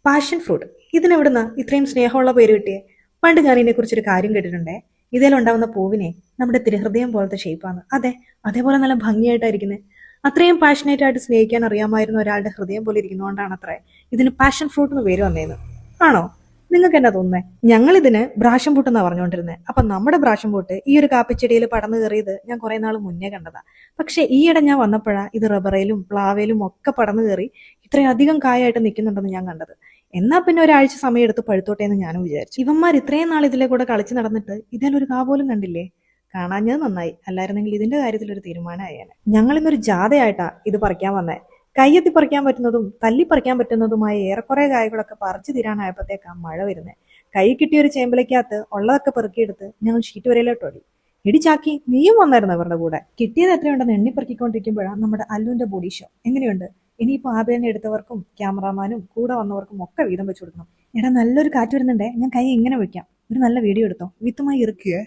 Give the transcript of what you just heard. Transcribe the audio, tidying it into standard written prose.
Passion fruit ഇതിനെവിടുന്ന ഇത്രയും സ്നേഹമുള്ള പേര് കിട്ടിയേ? പണ്ട് ഞാൻ ഇതിനെക്കുറിച്ചൊരു കാര്യം കേട്ടിട്ടുണ്ടേ. ഇതിലുണ്ടാവുന്ന പൂവിനെ നമ്മുടെ തിരുഹൃദയം പോലത്തെ ഷേപ്പാണ്. അതെ, അതേപോലെ നല്ല ഭംഗിയായിട്ടായിരിക്കുന്നത്. അത്രയും പാഷനേറ്റ് ആയിട്ട് സ്നേഹിക്കാൻ അറിയാമായിരുന്ന ഒരാളുടെ ഹൃദയം പോലെ ഇരിക്കുന്നതുകൊണ്ടാണ് അത്രേ ഇതിന് പാഷൻ ഫ്രൂട്ട് എന്ന് പേര് വന്നേന്ന്. ആണോ? നിങ്ങൾക്ക് എന്നാ തോന്നുന്നേ? ഞങ്ങൾ ഇതിന് ബ്രാഷം പൂട്ട് എന്നാ പറഞ്ഞുകൊണ്ടിരുന്നത്. അപ്പൊ നമ്മുടെ ബ്രാഷം പൂട്ട് ഈ ഒരു കാപ്പിച്ചെടിയിൽ പടന്നു കയറിയത് ഞാൻ കുറെ നാൾ മുന്നേ കണ്ടതാ. പക്ഷെ ഈയിടെ ഞാൻ വന്നപ്പോഴാ ഇത് റബ്ബറയിലും പ്ലാവേലും ഒക്കെ പടന്നു കയറി ഇത്രയും അധികം കായായിട്ട് നിൽക്കുന്നുണ്ടെന്ന് ഞാൻ കണ്ടത്. എന്നാ പിന്നെ ഒരാഴ്ച സമയം എടുത്ത് പഴുത്തോട്ടെ എന്ന് ഞാനും വിചാരിച്ചു. ഇവന്മാർ ഇത്രയും നാൾ ഇതിലെ കൂടെ കളിച്ച് നടന്നിട്ട് ഇതിലൊരു കാ പോലും കണ്ടില്ലേ? കാണാഞ്ഞത് നന്നായി, അല്ലായിരുന്നെങ്കിൽ ഇതിന്റെ കാര്യത്തിൽ ഒരു തീരുമാനമായേനെ. ഞങ്ങൾ ഇന്നൊരു ജാഥയായിട്ടാ ഇത് പറിക്കാൻ വന്നേ. കയ്യെത്തി പറിക്കാൻ പറ്റുന്നതും തല്ലി പറിക്കാൻ പറ്റുന്നതുമായ ഏറെക്കുറെ കായകളൊക്കെ പറിച്ചു തീരാനായപ്പോഴത്തേക്കാ മഴ വരുന്നത്. കൈ കിട്ടിയ ഒരു ചേമ്പലക്കകത്ത് ഉള്ളതൊക്കെ പെറുക്കിയെടുത്ത് ഞങ്ങൾ ഷീറ്റ് വരയിലോട്ട് ഓടി. എടി ചാക്കി, നീയും വന്നായിരുന്നു അവരുടെ കൂടെ. കിട്ടിയത് എത്രയുണ്ടെന്ന് എണ്ണി പെറുക്കിക്കൊണ്ടിരിക്കുമ്പോഴാണ് നമ്മുടെ അല്ലുവിന്റെ ബോഡി ഷോ. എങ്ങനെയുണ്ട്? ഇനിയിപ്പോ ആദ്യം എടുത്തവർക്കും ക്യാമറാമാനും കൂടെ വന്നവർക്കും ഒക്കെ വീതം വെച്ച് കൊടുക്കണം. എടാ, നല്ലൊരു കാറ്റ് വരുന്നുണ്ടേ, ഞാൻ കൈ ഇങ്ങനെ വെക്കാം. ഒരു നല്ല വീഡിയോ എടുത്തോ, വിത്തുമായി ഇറുക്കിയേ.